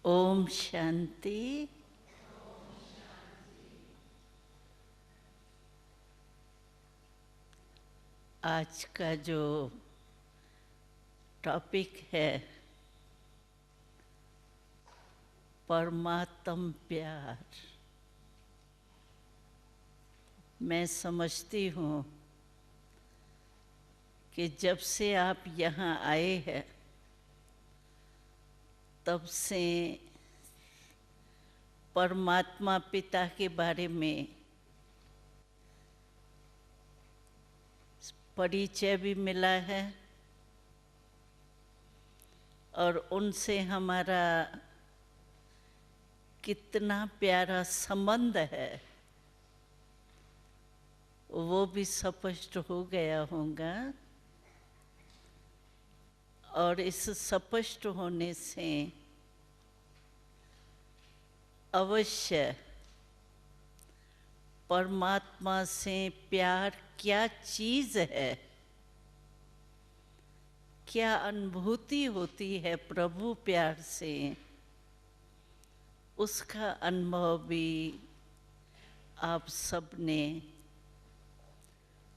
ओम शांति। आज का जो टॉपिक है परमात्म प्यार। मैं समझती हूँ कि जब से आप यहाँ आए हैं तब से परमात्मा पिता के बारे में परिचय भी मिला है और उनसे हमारा कितना प्यारा संबंध है वो भी स्पष्ट हो गया होगा। और इस स्पष्ट होने से अवश्य परमात्मा से प्यार क्या चीज़ है, क्या अनुभूति होती है प्रभु प्यार से, उसका अनुभव भी आप सब ने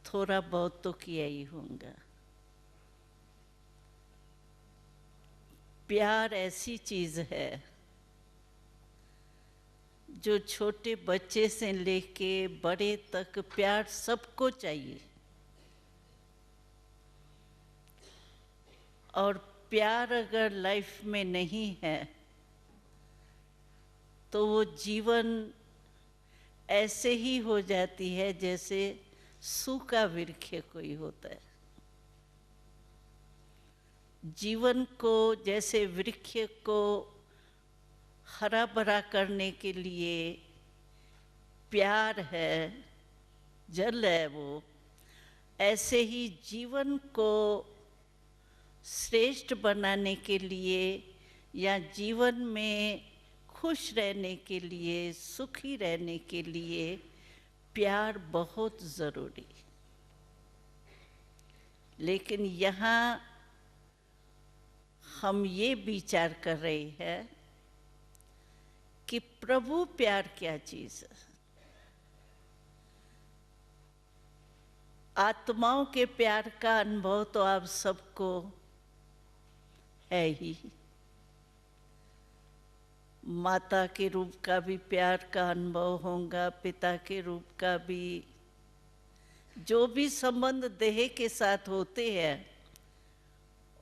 थोड़ा बहुत तो किया ही होगा। प्यार ऐसी चीज़ है जो छोटे बच्चे से लेके बड़े तक प्यार सबको चाहिए। और प्यार अगर लाइफ में नहीं है तो वो जीवन ऐसे ही हो जाती है जैसे सूखा वृक्ष कोई होता है। जीवन को जैसे वृक्ष को हरा भरा करने के लिए प्यार है, जल है, वो ऐसे ही जीवन को श्रेष्ठ बनाने के लिए या जीवन में खुश रहने के लिए, सुखी रहने के लिए प्यार बहुत ज़रूरी। लेकिन यहाँ हम ये विचार कर रहे हैं कि प्रभु प्यार क्या चीज़ है। आत्माओं के प्यार का अनुभव तो आप सबको है ही। माता के रूप का भी प्यार का अनुभव होगा, पिता के रूप का भी। जो भी संबंध देह के साथ होते हैं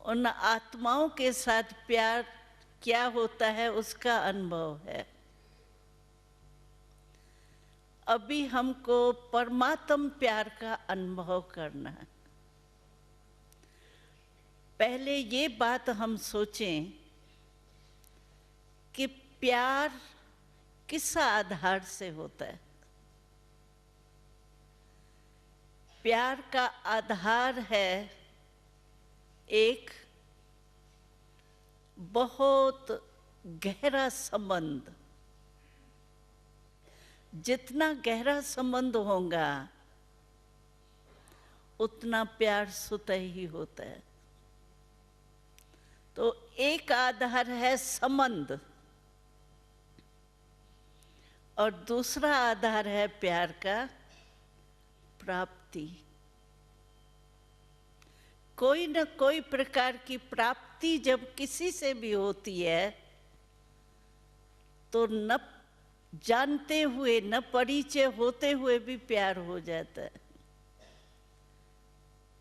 उन आत्माओं के साथ प्यार क्या होता है उसका अनुभव है। अभी हमको परमात्म प्यार का अनुभव करना है। पहले ये बात हम सोचें कि प्यार किस आधार से होता है। प्यार का आधार है एक बहुत गहरा संबंध। जितना गहरा संबंध होगा उतना प्यार स्वतः ही होता है। तो एक आधार है संबंध और दूसरा आधार है प्यार का प्राप्ति। कोई न कोई प्रकार की प्राप्ति जब किसी से भी होती है तो न जानते हुए न परिचय होते हुए भी प्यार हो जाता है।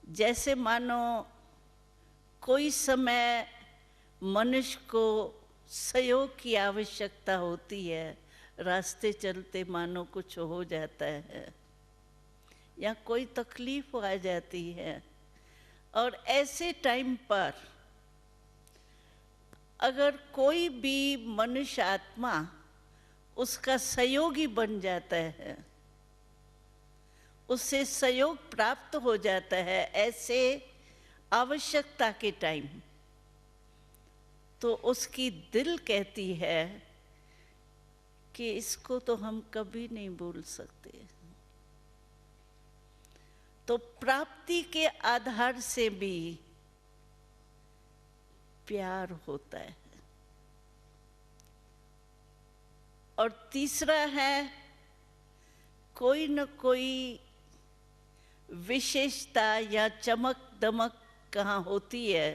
जैसे मानो कोई समय मनुष्य को सहयोग की आवश्यकता होती है, रास्ते चलते मानो कुछ हो जाता है या कोई तकलीफ आ जाती है, और ऐसे टाइम पर अगर कोई भी मनुष्य आत्मा उसका सहयोगी बन जाता है, उससे सहयोग प्राप्त हो जाता है ऐसे आवश्यकता के टाइम, तो उसकी दिल कहती है कि इसको तो हम कभी नहीं भूल सकते। तो प्राप्ति के आधार से भी प्यार होता है। और तीसरा है कोई न कोई विशेषता या चमक दमक कहाँ होती है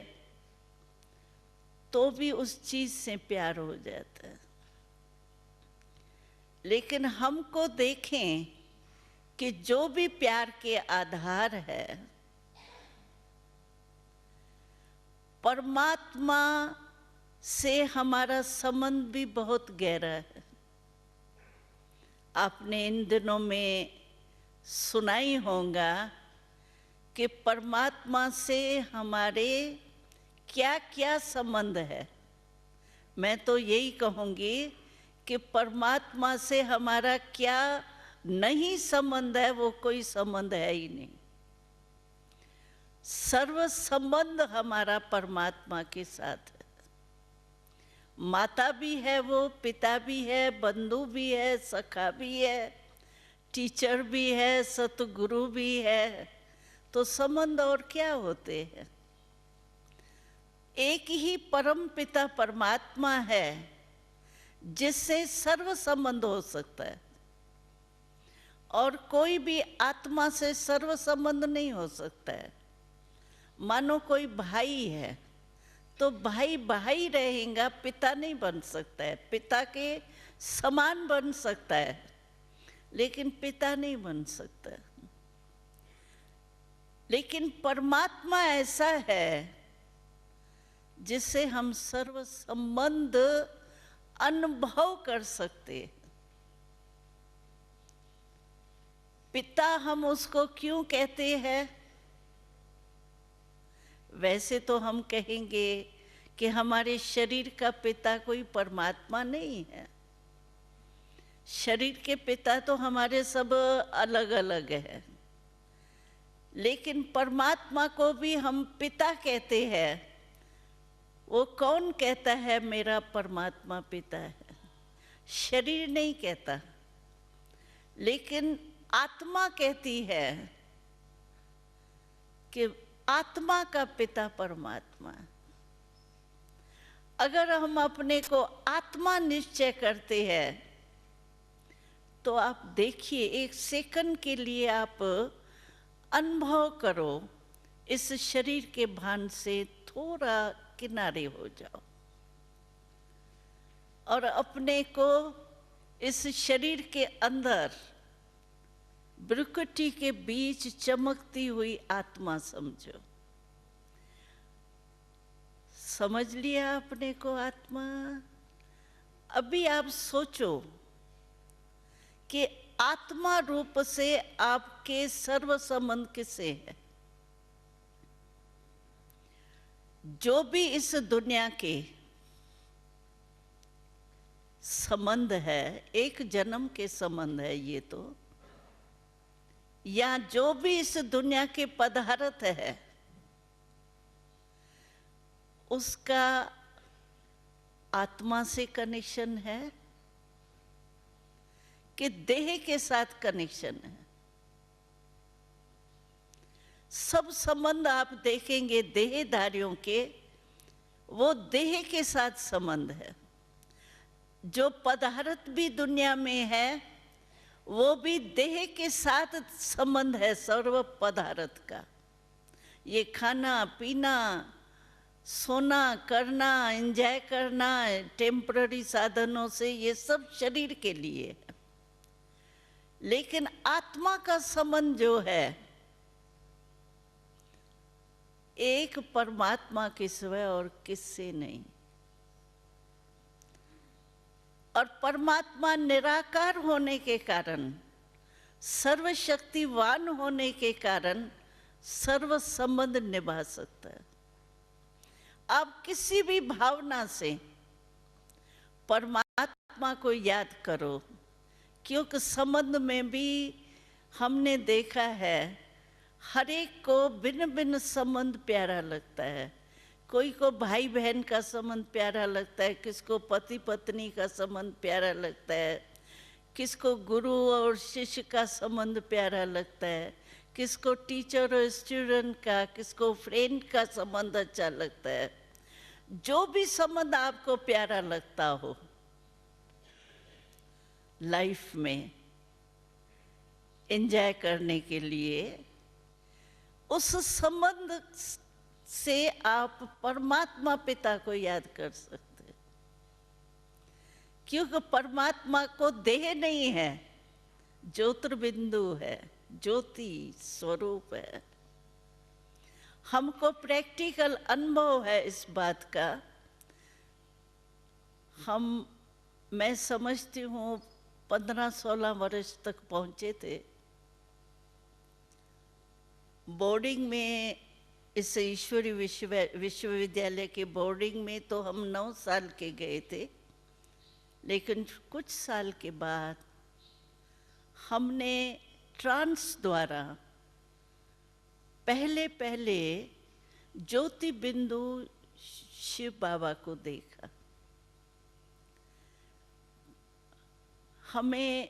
तो भी उस चीज से प्यार हो जाता है। लेकिन हमको देखें कि जो भी प्यार के आधार है परमात्मा से हमारा संबंध भी बहुत गहरा है। आपने इन दिनों में सुना ही होगा कि परमात्मा से हमारे क्या क्या संबंध है। मैं तो यही कहूँगी कि परमात्मा से हमारा क्या नहीं संबंध है, वो कोई संबंध है ही नहीं। सर्व संबंध हमारा परमात्मा के साथ है। माता भी है, वो पिता भी है, बंधु भी है, सखा भी है, टीचर भी है, सतगुरु भी है। तो संबंध और क्या होते हैं? एक ही परम पिता परमात्मा है जिससे सर्व संबंध हो सकता है और कोई भी आत्मा से सर्व संबंध नहीं हो सकता है। मानो कोई भाई है तो भाई भाई रहेगा, पिता नहीं बन सकता है। पिता के समान बन सकता है लेकिन पिता नहीं बन सकता। लेकिन परमात्मा ऐसा है जिससे हम सर्व संबंध अनुभव कर सकते हैं। पिता हम उसको क्यों कहते हैं? वैसे तो हम कहेंगे कि हमारे शरीर का पिता कोई परमात्मा नहीं है। शरीर के पिता तो हमारे सब अलग अलग है, लेकिन परमात्मा को भी हम पिता कहते हैं। वो कौन कहता है मेरा परमात्मा पिता है? शरीर नहीं कहता, लेकिन आत्मा कहती है कि आत्मा का पिता परमात्मा। अगर हम अपने को आत्मा निश्चय करते हैं तो आप देखिए, एक सेकंड के लिए आप अनुभव करो, इस शरीर के भान से थोड़ा किनारे हो जाओ और अपने को इस शरीर के अंदर भ्रुकुटी के बीच चमकती हुई आत्मा समझो। समझ लिया अपने को आत्मा? अभी आप सोचो कि आत्मा रूप से आपके सर्व संबंध किससे है? जो भी इस दुनिया के संबंध है, एक जन्म के संबंध है ये तो, या जो भी इस दुनिया के पदार्थ है उसका आत्मा से कनेक्शन है कि देह के साथ कनेक्शन है? सब संबंध आप देखेंगे देहधारियों के, वो देह के साथ संबंध है। जो पदार्थ भी दुनिया में है वो भी देह के साथ संबंध है, सर्व पदार्थ का। ये खाना पीना, सोना, करना, एंजॉय करना, टेम्पररी साधनों से, ये सब शरीर के लिए है। लेकिन आत्मा का संबंध जो है एक परमात्मा के सिवाय और किससे नहीं। और परमात्मा निराकार होने के कारण, सर्वशक्तिवान होने के कारण सर्व संबंध निभा सकता है। आप किसी भी भावना से परमात्मा को याद करो, क्योंकि संबंध में भी हमने देखा है हर एक को भिन्न भिन्न संबंध प्यारा लगता है। कोई को भाई बहन का संबंध प्यारा लगता है, किसको पति पत्नी का संबंध प्यारा लगता है, किसको गुरु और शिष्य का संबंध प्यारा लगता है, किसको टीचर और स्टूडेंट का, किसको फ्रेंड का संबंध अच्छा लगता है। जो भी संबंध आपको प्यारा लगता हो, लाइफ में एंजॉय करने के लिए, उस संबंध से आप परमात्मा पिता को याद कर सकते हैं। क्योंकि परमात्मा को देह नहीं है, ज्योतिर्बिंदु है, ज्योति स्वरूप है। हमको प्रैक्टिकल अनुभव है इस बात का। मैं समझती हूँ 15-16 वर्ष तक पहुँचे थे। बोर्डिंग में, इस ईश्वरी विश्वविद्यालय के बोर्डिंग में तो हम 9 साल के गए थे, लेकिन कुछ साल के बाद हमने ट्रांस द्वारा पहले ज्योति बिंदु शिव बाबा को देखा। हमें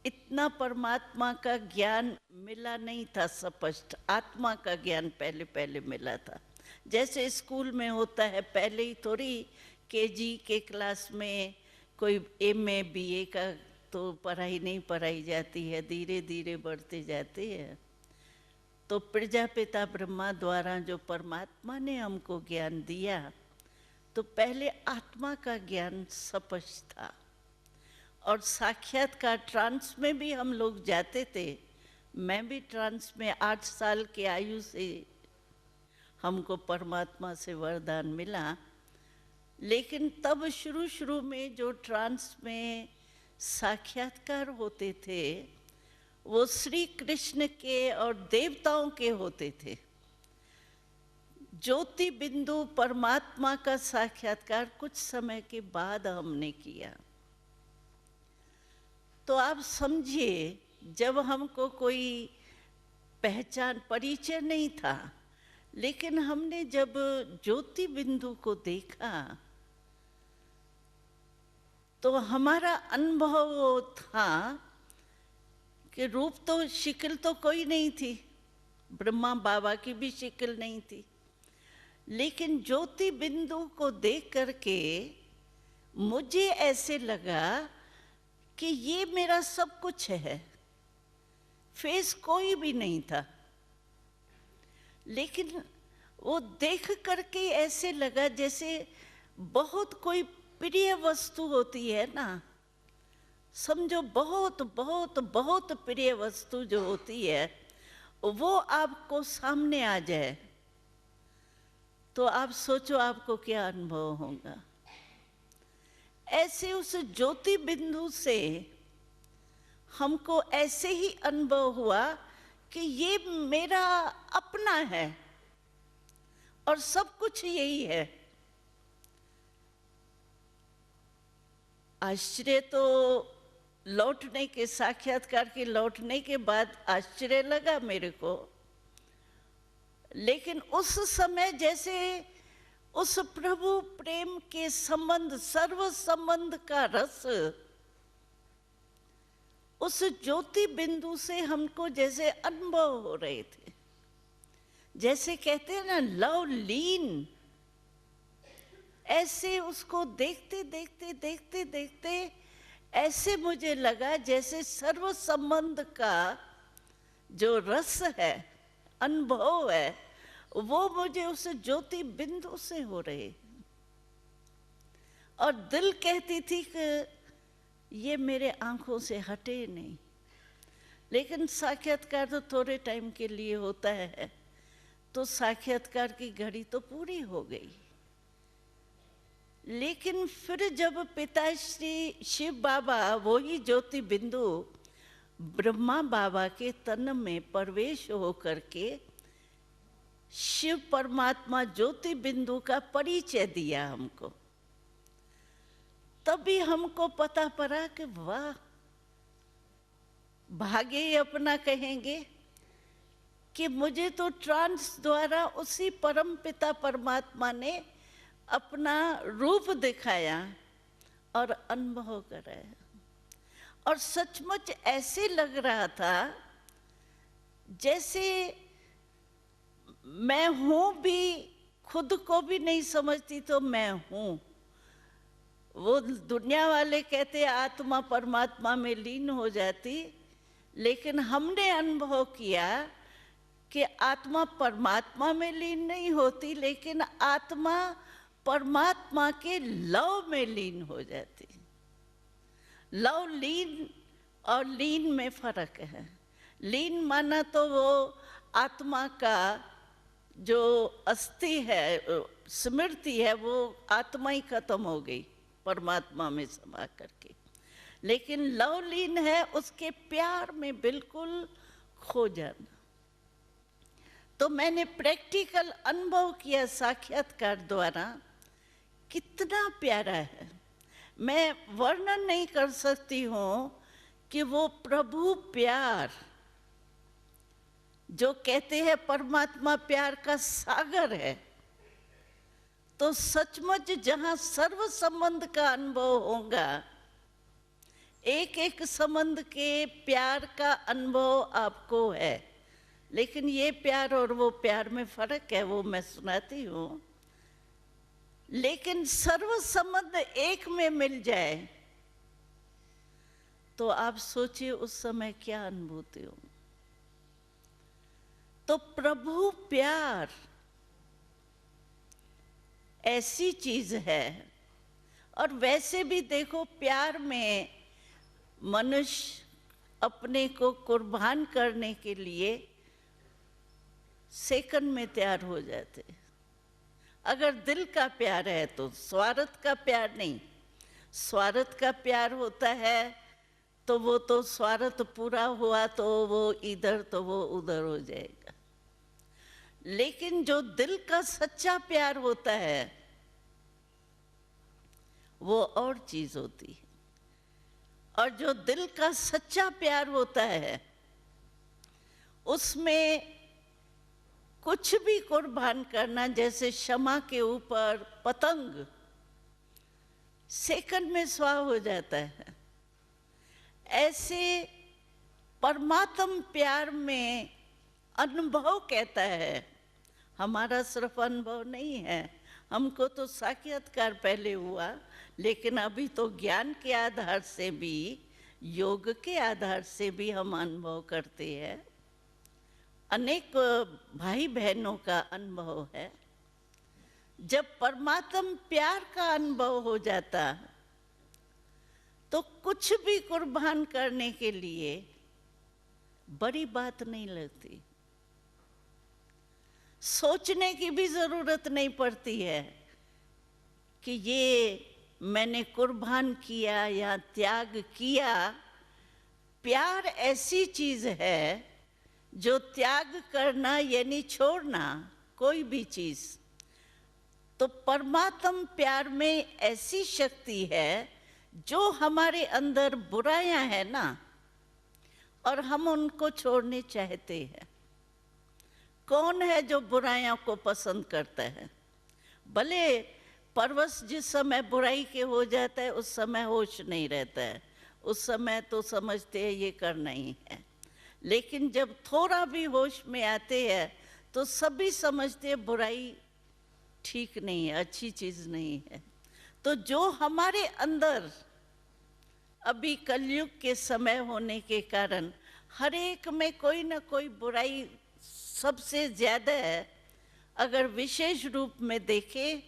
इतना परमात्मा का ज्ञान मिला नहीं था स्पष्ट, आत्मा का ज्ञान पहले मिला था। जैसे स्कूल में होता है, पहले ही थोड़ी केजी के क्लास में कोई MA BA का तो पढ़ाई नहीं पढ़ाई जाती है, धीरे धीरे बढ़ते जाते हैं। तो प्रजापिता ब्रह्मा द्वारा जो परमात्मा ने हमको ज्ञान दिया, तो पहले आत्मा का ज्ञान स्पष्ट था। और साक्षात्कार ट्रांस में भी हम लोग जाते थे। मैं भी ट्रांस में 8 साल की आयु से हमको परमात्मा से वरदान मिला। लेकिन तब शुरू में जो ट्रांस में साक्षात्कार होते थे, वो श्री कृष्ण के और देवताओं के होते थे। ज्योति बिंदु परमात्मा का साक्षात्कार कुछ समय के बाद हमने किया। तो आप समझिए, जब हमको कोई पहचान परिचय नहीं था, लेकिन हमने जब ज्योति बिंदु को देखा तो हमारा अनुभव था कि रूप तो शिकल तो कोई नहीं थी, ब्रह्मा बाबा की भी शिकल नहीं थी, लेकिन ज्योति बिंदु को देख करके मुझे ऐसे लगा कि ये मेरा सब कुछ है। फेस कोई भी नहीं था, लेकिन वो देख करके ऐसे लगा जैसे बहुत कोई प्रिय वस्तु होती है ना, समझो बहुत बहुत बहुत प्रिय वस्तु जो होती है, वो आपको सामने आ जाए तो आप सोचो आपको क्या अनुभव होगा। ऐसे उस ज्योति बिंदु से हमको ऐसे ही अनुभव हुआ कि ये मेरा अपना है और सब कुछ यही है। आश्चर्य तो लौटने के, साक्षात्कार के लौटने के बाद आश्चर्य लगा मेरे को, लेकिन उस समय जैसे उस प्रभु प्रेम के संबंध, सर्व संबंध का रस उस ज्योति बिंदु से हमको जैसे अनुभव हो रहे थे। जैसे कहते हैं ना, लव लीन, ऐसे उसको देखते देखते देखते देखते ऐसे मुझे लगा जैसे सर्व संबंध का जो रस है, अनुभव है, वो मुझे उस ज्योति बिंदु से हो रहे। और दिल कहती थी कि ये मेरे आंखों से हटे नहीं। लेकिन साक्षात्कार तो थोड़े टाइम के लिए होता है, तो साक्षात्कार की घड़ी तो पूरी हो गई। लेकिन फिर जब पिताश्री शिव बाबा, वो ही ज्योति बिंदु ब्रह्मा बाबा के तन में प्रवेश हो करके शिव परमात्मा ज्योति बिंदु का परिचय दिया हमको, तभी हमको पता पड़ा कि वाह, भाग्य ही अपना कहेंगे कि मुझे तो ट्रांस द्वारा उसी परम पिता परमात्मा ने अपना रूप दिखाया और अनुभव कराया। और सचमुच ऐसे लग रहा था जैसे मैं हूं भी, खुद को भी नहीं समझती तो मैं हूं। वो दुनिया वाले कहते आत्मा परमात्मा में लीन हो जाती, लेकिन हमने अनुभव किया कि आत्मा परमात्मा में लीन नहीं होती, लेकिन आत्मा परमात्मा के लव में लीन हो जाती। लव लीन और लीन में फर्क है। लीन माना तो वो आत्मा का जो अस्थि है, स्मृति है, वो आत्मा ही खत्म हो गई परमात्मा में समा करके। लेकिन लव लीन है उसके प्यार में बिल्कुल खो जाना। तो मैंने प्रैक्टिकल अनुभव किया साक्षात्कार द्वारा, कितना प्यारा है। मैं वर्णन नहीं कर सकती हूँ कि वो प्रभु प्यार जो कहते हैं परमात्मा प्यार का सागर है, तो सचमुच जहाँ सर्व संबंध का अनुभव होगा, एक एक संबंध के प्यार का अनुभव आपको है। लेकिन ये प्यार और वो प्यार में फर्क है, वो मैं सुनाती हूँ। लेकिन सर्व संबंध एक में मिल जाए तो आप सोचिए उस समय क्या अनुभूति हो। तो प्रभु प्यार ऐसी चीज है। और वैसे भी देखो, प्यार में मनुष्य अपने को कुर्बान करने के लिए सेकंड में तैयार हो जाते। अगर दिल का प्यार है तो, स्वार्थ का प्यार नहीं। स्वार्थ का प्यार होता है तो वो तो स्वार्थ पूरा हुआ तो वो इधर तो वो उधर हो जाएगा। लेकिन जो दिल का सच्चा प्यार होता है वो और चीज होती है। और जो दिल का सच्चा प्यार होता है उसमें कुछ भी कुर्बान करना, जैसे क्षमा के ऊपर पतंग सेकंड में स्वाह हो जाता है, ऐसे परमात्म प्यार में अनुभव कहता है। हमारा सिर्फ अनुभव नहीं है, हमको तो साक्षात्कार पहले हुआ, लेकिन अभी तो ज्ञान के आधार से भी, योग के आधार से भी हम अनुभव करते हैं। अनेक भाई बहनों का अनुभव है। जब परमात्म प्यार का अनुभव हो जाता तो कुछ भी कुर्बान करने के लिए बड़ी बात नहीं लगती। सोचने की भी जरूरत नहीं पड़ती है कि ये मैंने कुर्बान किया या त्याग किया। प्यार ऐसी चीज है जो त्याग करना यानी छोड़ना कोई भी चीज। तो परमात्म प्यार में ऐसी शक्ति है जो हमारे अंदर बुराइयां हैं ना, और हम उनको छोड़ने चाहते हैं। कौन है जो बुराइयों को पसंद करता है? भले परवश जिस समय बुराई के हो जाता है उस समय होश नहीं रहता है, उस समय तो समझते हैं ये करना ही है। लेकिन जब थोड़ा भी होश में आते हैं तो सभी समझते हैं बुराई ठीक नहीं है, अच्छी चीज नहीं है। तो जो हमारे अंदर अभी कलयुग के समय होने के कारण हर एक में कोई ना कोई बुराई सबसे ज्यादा है। अगर विशेष रूप में देखें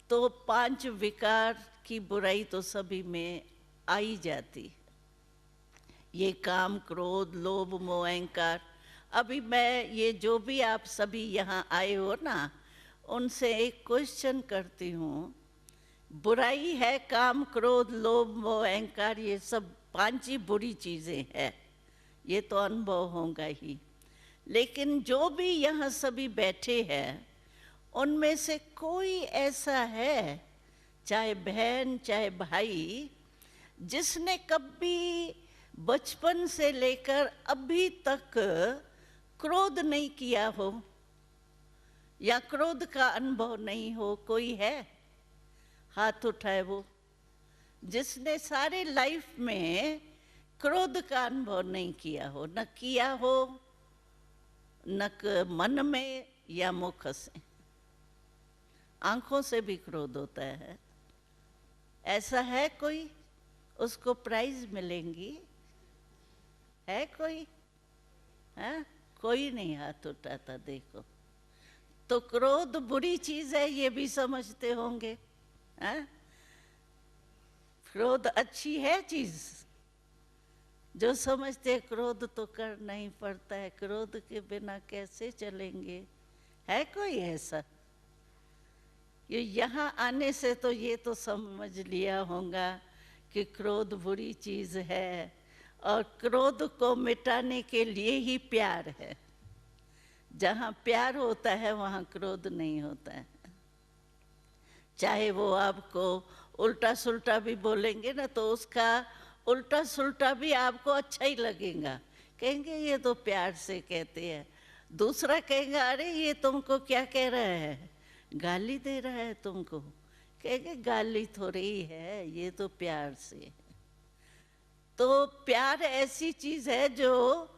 तो 5 विकार की बुराई तो सभी में आ ही जाती है। ये काम, क्रोध, लोभ, मोह, अहंकार। अभी मैं ये जो भी आप सभी यहाँ आए हो ना, उनसे एक क्वेश्चन करती हूँ। बुराई है काम, क्रोध, लोभ, मोह, अहंकार, ये सब 5 ही बुरी चीजें हैं, ये तो अनुभव होगा ही। लेकिन जो भी यहाँ सभी बैठे हैं उनमें से कोई ऐसा है, चाहे बहन चाहे भाई, जिसने कभी बचपन से लेकर अभी तक क्रोध नहीं किया हो या क्रोध का अनुभव नहीं हो? कोई है? हाथ उठाए वो जिसने सारे लाइफ में क्रोध का अनुभव नहीं किया हो, न किया हो, न मन में या मुख से। आंखों से भी क्रोध होता है। ऐसा है कोई? उसको प्राइज मिलेंगी? है कोई? है? कोई नहीं हाथ उठाता। देखो, तो क्रोध बुरी चीज है ये भी समझते होंगे। है? क्रोध अच्छी है चीज? जो समझते क्रोध तो करना ही पड़ता है, क्रोध के बिना कैसे चलेंगे? है कोई ऐसा? ये यहाँ आने से तो ये तो समझ लिया होगा कि क्रोध बुरी चीज है, और क्रोध को मिटाने के लिए ही प्यार है। जहाँ प्यार होता है वहाँ क्रोध नहीं होता है। चाहे वो आपको उल्टा सुल्टा भी बोलेंगे ना, तो उसका उल्टा सुल्टा भी आपको अच्छा ही लगेगा। कहेंगे ये तो प्यार से कहते हैं। दूसरा कहेगा अरे ये तुमको क्या कह रहा है, गाली दे रहा है तुमको। कहेंगे गाली थोड़ी है, ये तो प्यार से है। तो प्यार ऐसी चीज है जो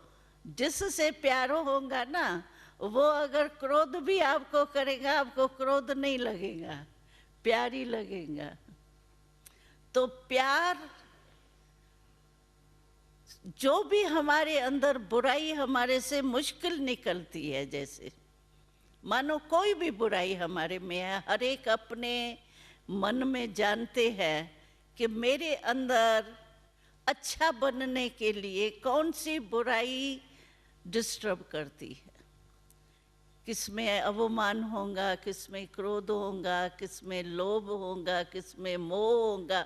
जिससे प्यार होगा ना, वो अगर क्रोध भी आपको करेगा, आपको क्रोध नहीं लगेगा, प्यार ही लगेगा। तो प्यार, जो भी हमारे अंदर बुराई हमारे से मुश्किल निकलती है, जैसे मानो कोई भी बुराई हमारे में है, हर एक अपने मन में जानते हैं कि मेरे अंदर अच्छा बनने के लिए कौन सी बुराई डिस्टर्ब करती है। किसमें अवमान होगा, किसमें क्रोध होगा, किसमें लोभ होगा, किसमें मोह होगा।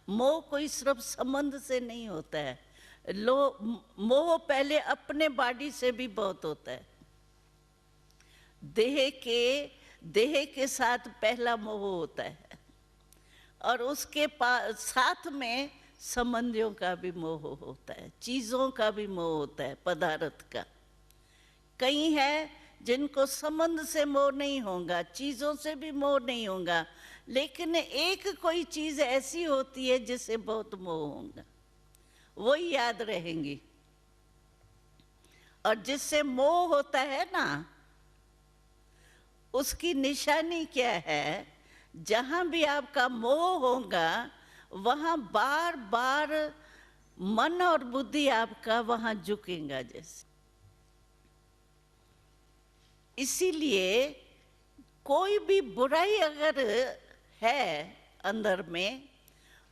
मोह कोई सिर्फ संबंध से नहीं होता है। मोह पहले अपने बॉडी से भी बहुत होता है। देह के साथ पहला मोह होता है, और उसके साथ में संबंधियों का भी मोह होता है, चीजों का भी मोह होता है, पदार्थ का। कई है जिनको संबंध से मोह नहीं होगा, चीजों से भी मोह नहीं होगा, लेकिन एक कोई चीज ऐसी होती है जिससे बहुत मोह होगा, वही याद रहेंगी। और जिससे मोह होता है ना, उसकी निशानी क्या है? जहां भी आपका मोह होगा वहां बार बार मन और बुद्धि आपका वहां झुकेगा जैसे। इसीलिए कोई भी बुराई अगर है अंदर में,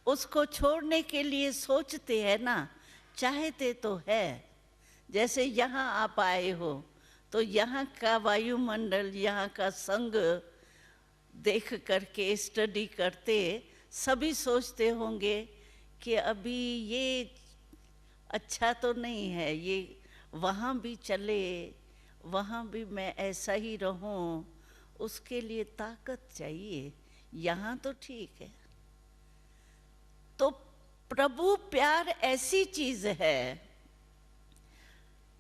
उसको छोड़ने के लिए सोचते हैं ना, चाहते तो है। जैसे यहाँ आप आए हो तो यहाँ का वायुमंडल, यहाँ का संग देख करके स्टडी करते सभी सोचते होंगे कि अभी ये अच्छा तो नहीं है, ये वहाँ भी चले, वहाँ भी मैं ऐसा ही रहूं, उसके लिए ताकत चाहिए, यहाँ तो ठीक है। तो प्रभु प्यार ऐसी चीज है,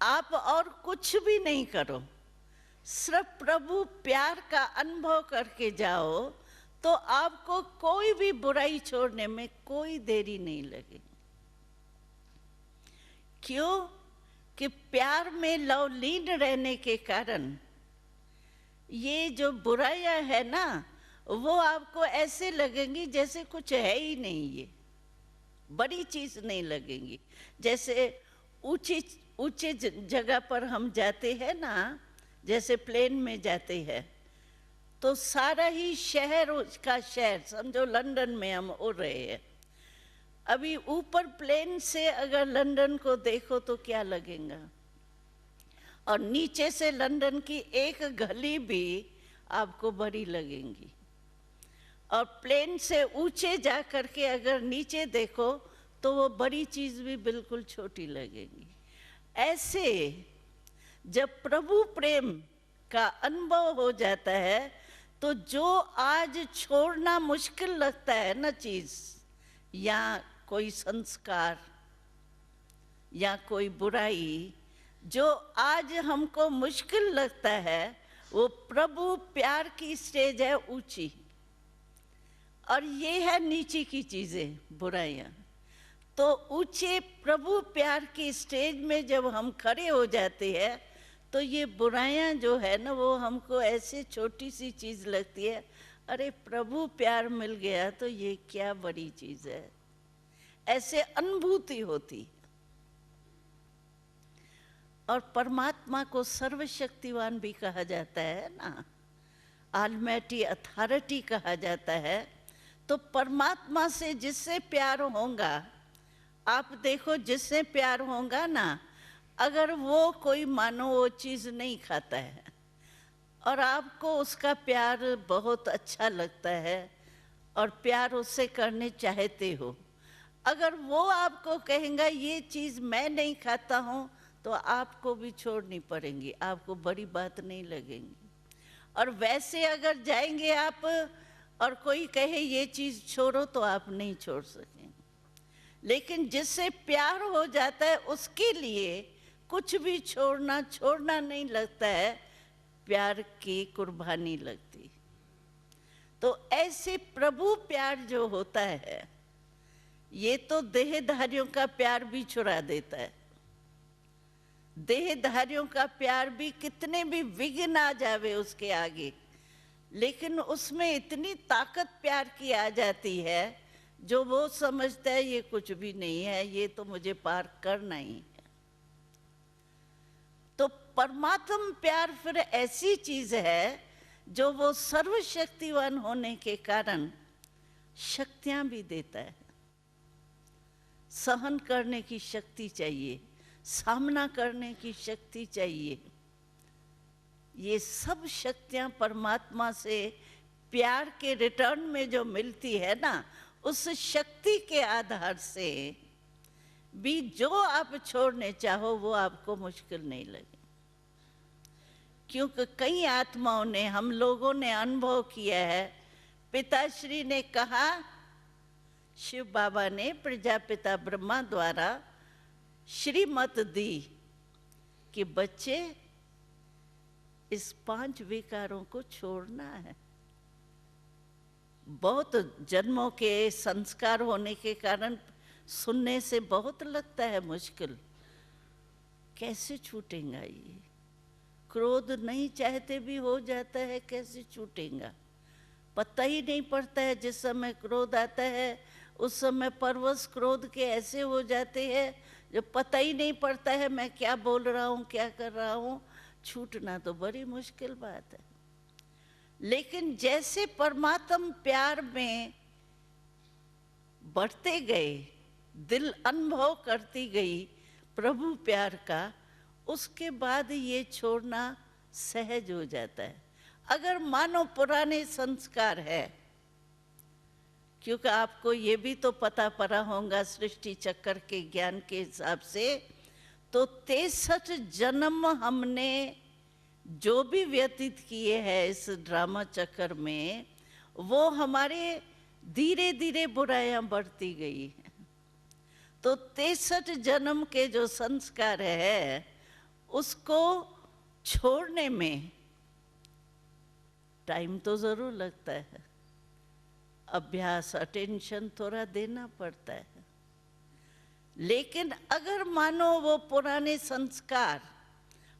आप और कुछ भी नहीं करो, सिर्फ प्रभु प्यार का अनुभव करके जाओ तो आपको कोई भी बुराई छोड़ने में कोई देरी नहीं लगेगी। क्यों? कि प्यार में लवलीन रहने के कारण ये जो बुराइयां है ना, वो आपको ऐसे लगेंगी जैसे कुछ है ही नहीं, ये बड़ी चीज नहीं लगेंगी। जैसे ऊंचे जगह पर हम जाते हैं ना, जैसे प्लेन में जाते हैं, तो सारा ही शहर, उसका शहर समझो लंदन में हम उड़ रहे हैं। अभी ऊपर प्लेन से अगर लंदन को देखो तो क्या लगेगा, और नीचे से लंदन की एक गली भी आपको बड़ी लगेंगी। और प्लेन से ऊंचे जा करके अगर नीचे देखो तो वो बड़ी चीज भी बिल्कुल छोटी लगेगी। ऐसे जब प्रभु प्रेम का अनुभव हो जाता है तो जो आज छोड़ना मुश्किल लगता है ना चीज, या कोई संस्कार या कोई बुराई, जो आज हमको मुश्किल लगता है, वो प्रभु प्यार की स्टेज है ऊंची, और ये है नीचे की चीजें, बुराइयां। तो ऊंचे प्रभु प्यार की स्टेज में जब हम खड़े हो जाते हैं तो ये बुराइयां जो है ना, वो हमको ऐसे छोटी सी चीज लगती है, अरे प्रभु प्यार मिल गया तो ये क्या बड़ी चीज है, ऐसे अनुभूति होती। और परमात्मा को सर्वशक्तिवान भी कहा जाता है ना, ऑलमाइटी अथॉरिटी कहा जाता है। तो परमात्मा से जिससे प्यार होगा, आप देखो जिससे प्यार होगा ना, अगर वो कोई मानो वो चीज़ नहीं खाता है और आपको उसका प्यार बहुत अच्छा लगता है और प्यार उससे करने चाहते हो, अगर वो आपको कहेगा ये चीज़ मैं नहीं खाता हूँ, तो आपको भी छोड़नी पड़ेंगी, आपको बड़ी बात नहीं लगेगी। और वैसे अगर जाएंगे आप और कोई कहे ये चीज़ छोड़ो, तो आप नहीं छोड़ सकेंगे। लेकिन जिससे प्यार हो जाता है उसके लिए कुछ भी छोड़ना नहीं लगता है, प्यार की कुर्बानी लगती। तो ऐसे प्रभु प्यार जो होता है, ये तो देहधारियों का प्यार भी छुड़ा देता है। देहधारियों का प्यार भी कितने भी विघ्न आ जावे उसके आगे, लेकिन उसमें इतनी ताकत प्यार की आ जाती है जो वो समझता है ये कुछ भी नहीं है, ये तो मुझे पार करना ही है। तो परमात्म प्यार फिर ऐसी चीज है जो वो सर्वशक्तिवान होने के कारण शक्तियां भी देता है। सहन करने की शक्ति चाहिए, सामना करने की शक्ति चाहिए। ये सब शक्तियां परमात्मा से प्यार के रिटर्न में जो मिलती है ना, उस शक्ति के आधार से भी जो आप छोड़ने चाहो वो आपको मुश्किल नहीं लगे। क्योंकि कई आत्माओं ने, हम लोगों ने अनुभव किया है। पिताश्री ने कहा, शिव बाबा ने प्रजापिता ब्रह्मा द्वारा श्रीमत दी कि बच्चे इस 5 विकारों को छोड़ना है। बहुत जन्मों के संस्कार होने के कारण सुनने से बहुत लगता है मुश्किल, कैसे छूटेगा ये? क्रोध नहीं चाहते भी हो जाता है, कैसे छूटेगा? पता ही नहीं पड़ता है। जिस समय क्रोध आता है उस समय परवश क्रोध के ऐसे हो जाते हैं जो पता ही नहीं पड़ता है मैं क्या बोल रहा हूँ, क्या कर रहा हूँ। छूटना तो बड़ी मुश्किल बात है। लेकिन जैसे परमात्म प्यार में बढ़ते गए, दिल अनुभव करती गई प्रभु प्यार का, उसके बाद ये छोड़ना सहज हो जाता है। अगर मानो पुराने संस्कार है, क्योंकि आपको ये भी तो पता पड़ा होगा सृष्टि चक्र के ज्ञान के हिसाब से, तो 63 जन्म हमने जो भी व्यतीत किए हैं इस ड्रामा चक्र में, वो हमारे धीरे धीरे बुराइयां बढ़ती गई हैं। तो 63 जन्म के जो संस्कार है उसको छोड़ने में टाइम तो जरूर लगता है, अभ्यास, अटेंशन थोड़ा देना पड़ता है। लेकिन अगर मानो वो पुराने संस्कार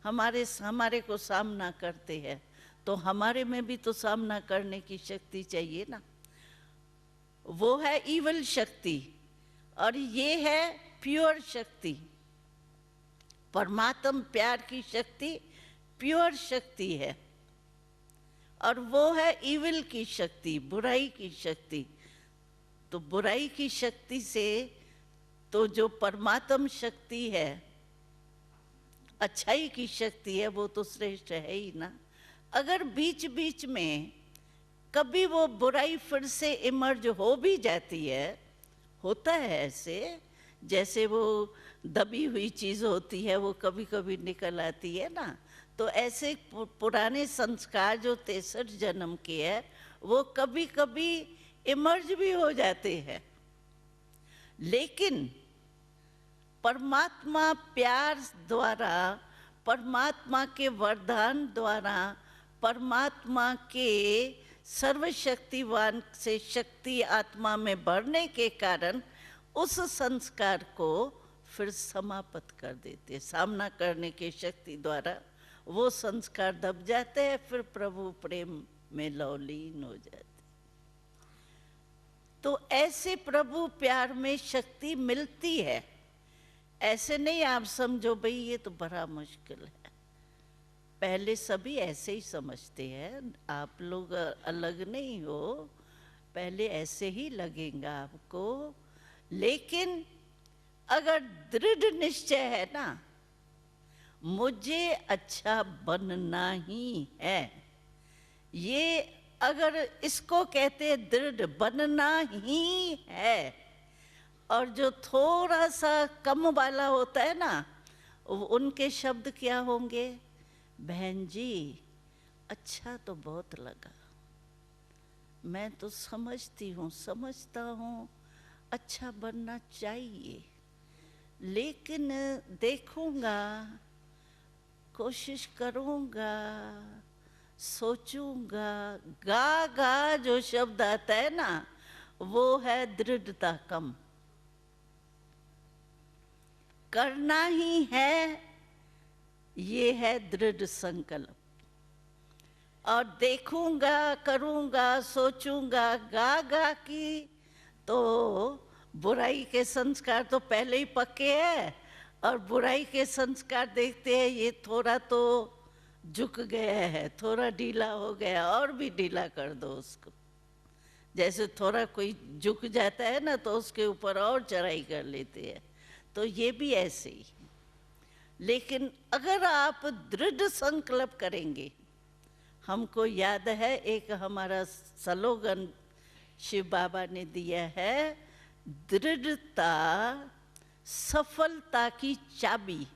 हमारे को सामना करते हैं, तो हमारे में भी तो सामना करने की शक्ति चाहिए ना। वो है ईवल शक्ति और ये है प्योर शक्ति। परमात्म प्यार की शक्ति प्योर शक्ति है और वो है ईविल की शक्ति, बुराई की शक्ति। तो बुराई की शक्ति से तो जो परमात्म शक्ति है, अच्छाई की शक्ति है, वो तो श्रेष्ठ है ही ना। अगर बीच बीच में कभी वो बुराई फिर से इमर्ज हो भी जाती है, होता है ऐसे, जैसे वो दबी हुई चीज़ होती है वो कभी कभी निकल आती है ना, तो ऐसे पुराने संस्कार जो 63 जन्म के है वो कभी कभी इमर्ज भी हो जाते हैं। लेकिन परमात्मा प्यार द्वारा, परमात्मा के वरदान द्वारा, परमात्मा के सर्वशक्तिवान से शक्ति आत्मा में बढ़ने के कारण उस संस्कार को फिर समाप्त कर देते, सामना करने की शक्ति द्वारा वो संस्कार दब जाते हैं, फिर प्रभु प्रेम में लवलीन हो जाते। तो ऐसे प्रभु प्यार में शक्ति मिलती है। ऐसे नहीं आप समझो भाई ये तो बड़ा मुश्किल है। पहले सभी ऐसे ही समझते हैं, आप लोग अलग नहीं हो, पहले ऐसे ही लगेगा आपको। लेकिन अगर दृढ़ निश्चय है ना, मुझे अच्छा बनना ही है, ये अगर इसको कहते हैं दृढ़ बनना ही है। और जो थोड़ा सा कम वाला होता है ना, उनके शब्द क्या होंगे? बहन जी अच्छा तो बहुत लगा, मैं तो समझता हूँ अच्छा बनना चाहिए, लेकिन देखूंगा, कोशिश करूंगा, सोचूंगा। गा गा जो शब्द आता है ना, वो है दृढ़ता कम। करना ही है, ये है दृढ़ संकल्प। और देखूंगा, करूंगा, सोचूंगा, गा गा की तो बुराई के संस्कार तो पहले ही पक्के हैं, और बुराई के संस्कार देखते हैं ये थोड़ा तो झुक गया है, थोड़ा ढीला हो गया, और भी ढीला कर दो उसको। जैसे थोड़ा कोई झुक जाता है ना, तो उसके ऊपर और चढ़ाई कर लेते हैं। तो ये भी ऐसे ही। लेकिन अगर आप दृढ़ संकल्प करेंगे, हमको याद है एक हमारा स्लोगन शिव बाबा ने दिया है, दृढ़ता सफलता की चाबी।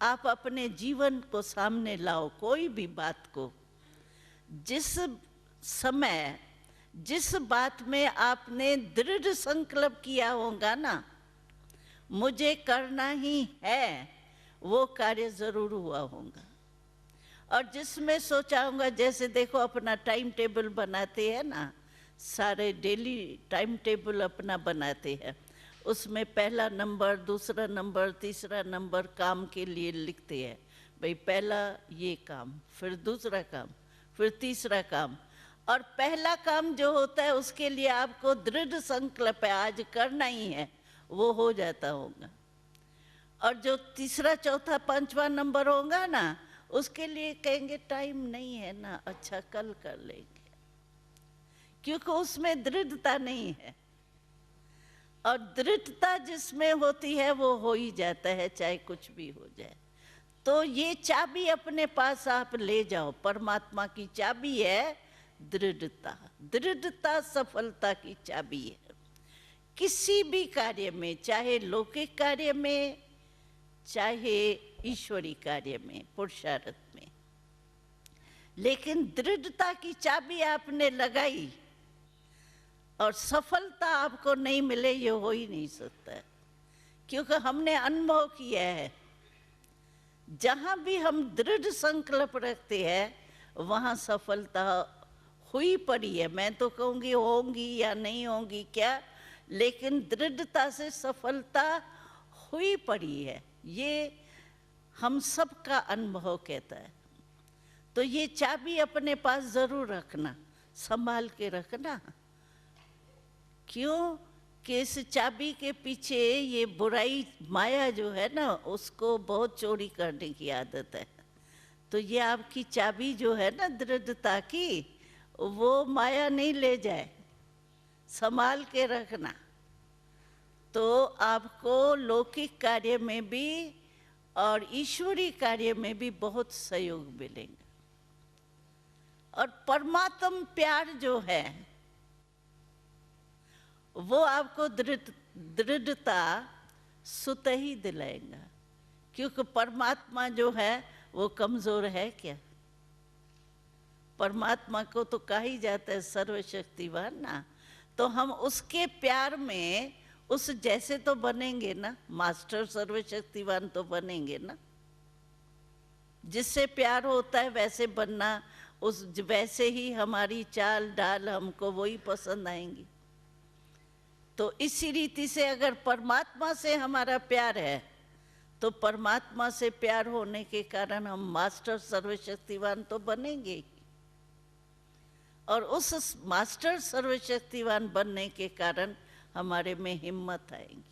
आप अपने जीवन को सामने लाओ, कोई भी बात को, जिस समय जिस बात में आपने दृढ़ संकल्प किया होगा ना, मुझे करना ही है, वो कार्य जरूर हुआ होगा। और जिसमें सोचा होगा, जैसे देखो अपना टाइम टेबल बनाते हैं ना, सारे डेली टाइम टेबल अपना बनाते हैं, उसमें पहला नंबर, दूसरा नंबर, तीसरा नंबर काम के लिए लिखते हैं। भाई पहला ये काम, फिर दूसरा काम, फिर तीसरा काम। और पहला काम जो होता है उसके लिए आपको दृढ़ संकल्प है, आज करना ही है, वो हो जाता होगा। और जो तीसरा, चौथा, पांचवा नंबर होगा ना, उसके लिए कहेंगे टाइम नहीं है ना, अच्छा कल कर लेंगे, क्योंकि उसमें दृढ़ता नहीं है। और दृढ़ता जिसमें होती है वो हो ही जाता है, चाहे कुछ भी हो जाए। तो ये चाबी अपने पास आप ले जाओ, परमात्मा की चाबी है दृढ़ता। दृढ़ता सफलता की चाबी है, किसी भी कार्य में, चाहे लौकिक कार्य में, चाहे ईश्वरी कार्य में, पुरुषार्थ में। लेकिन दृढ़ता की चाबी आपने लगाई और सफलता आपको नहीं मिले, ये हो ही नहीं सकता है। क्योंकि हमने अनुभव किया है, जहाँ भी हम दृढ़ संकल्प रखते हैं वहाँ सफलता हुई पड़ी है। मैं तो कहूँगी होंगी या नहीं होंगी क्या, लेकिन दृढ़ता से सफलता हुई पड़ी है, ये हम सब का अनुभव कहता है। तो ये चाबी अपने पास जरूर रखना, संभाल के रखना। क्यों कि इस चाबी के पीछे ये बुराई माया जो है ना, उसको बहुत चोरी करने की आदत है। तो ये आपकी चाबी जो है ना दृढ़ता की, वो माया नहीं ले जाए, संभाल के रखना। तो आपको लौकिक कार्य में भी और ईश्वरी कार्य में भी बहुत सहयोग मिलेगा। और परमात्म प्यार जो है वो आपको दृढ़ता सुत ही दिलाएगा। क्योंकि परमात्मा जो है वो कमजोर है क्या? परमात्मा को तो कहा ही जाता है सर्वशक्तिवान ना। तो हम उसके प्यार में उस जैसे तो बनेंगे ना, मास्टर सर्वशक्तिवान तो बनेंगे ना। जिससे प्यार होता है वैसे बनना, उस वैसे ही हमारी चाल डाल हमको वही पसंद आएंगी। तो इसी रीति से अगर परमात्मा से हमारा प्यार है तो परमात्मा से प्यार होने के कारण हम मास्टर सर्वशक्तिवान तो बनेंगे। और उस मास्टर सर्वशक्तिवान बनने के कारण हमारे में हिम्मत आएगी।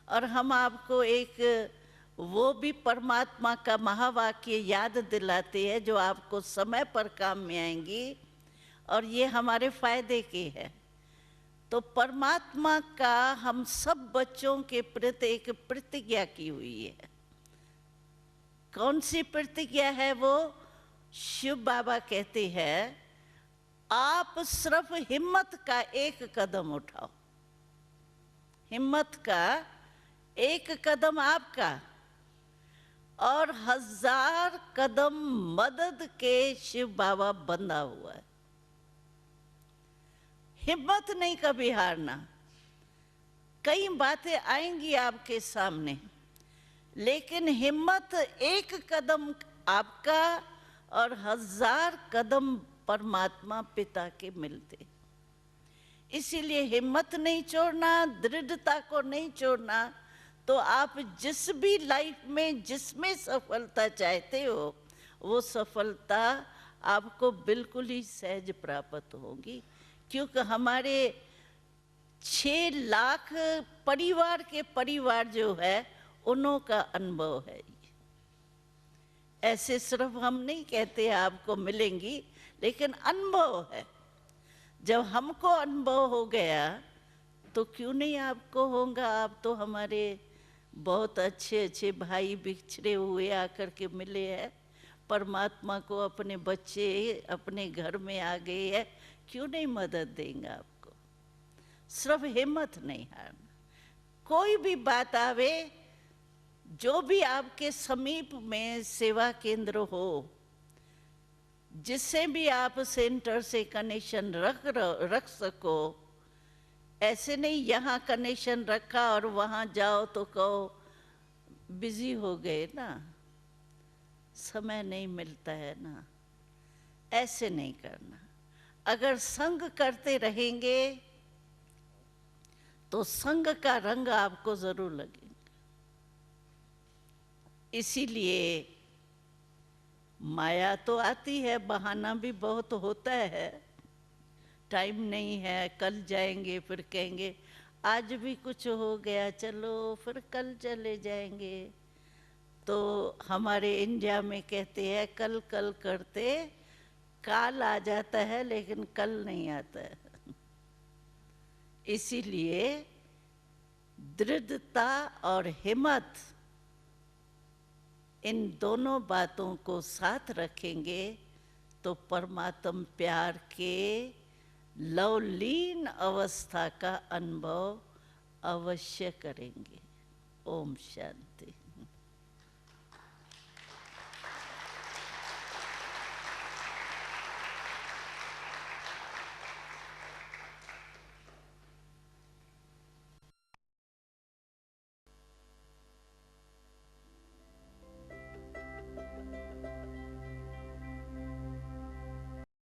और हम आपको एक वो भी परमात्मा का महावाक्य याद दिलाते हैं जो आपको समय पर काम में आएंगी, और ये हमारे फायदे की है। तो परमात्मा का हम सब बच्चों के प्रति एक प्रतिज्ञा की हुई है। कौन सी प्रतिज्ञा है वो? शिव बाबा कहते हैं, आप सिर्फ हिम्मत का एक कदम उठाओ। हिम्मत का एक कदम आपका और 1000 कदम मदद के शिव बाबा बंधा हुआ है। हिम्मत नहीं कभी हारना। कई बातें आएंगी आपके सामने, लेकिन हिम्मत एक कदम आपका और 1000 कदम परमात्मा पिता के मिलते। इसीलिए हिम्मत नहीं छोड़ना, दृढ़ता को नहीं छोड़ना। तो आप जिस भी लाइफ में जिसमें सफलता चाहते हो, वो सफलता आपको बिल्कुल ही सहज प्राप्त होगी, क्योंकि हमारे 6 लाख परिवार जो है उन्हों का अनुभव है। ऐसे सिर्फ हम नहीं कहते आपको मिलेंगी, लेकिन अनुभव है। जब हमको अनुभव हो गया तो क्यों नहीं आपको होगा। आप तो हमारे बहुत अच्छे अच्छे भाई बिछड़े हुए आकर के मिले हैं, परमात्मा को अपने बच्चे अपने घर में आ गए हैं, क्यों नहीं मदद देंगे आपको। सिर्फ हिम्मत नहीं हारना। कोई भी बात आवे, जो भी आपके समीप में सेवा केंद्र हो, जिससे भी आप सेंटर से कनेक्शन रख सको। ऐसे नहीं यहाँ कनेक्शन रखा और वहाँ जाओ तो कहो बिजी हो गए ना, समय नहीं मिलता है ना। ऐसे नहीं करना। अगर संग करते रहेंगे तो संग का रंग आपको जरूर लगेगा। इसीलिए माया तो आती है, बहाना भी बहुत होता है। टाइम नहीं है, कल जाएंगे, फिर कहेंगे आज भी कुछ हो गया, चलो फिर कल चले जाएंगे। तो हमारे इंडिया में कहते हैं कल कल करते काल आ जाता है, लेकिन कल नहीं आता है। इसीलिए दृढ़ता और हिम्मत, इन दोनों बातों को साथ रखेंगे तो परमात्म प्यार के लवलीन अवस्था का अनुभव अवश्य करेंगे। ओम शांति।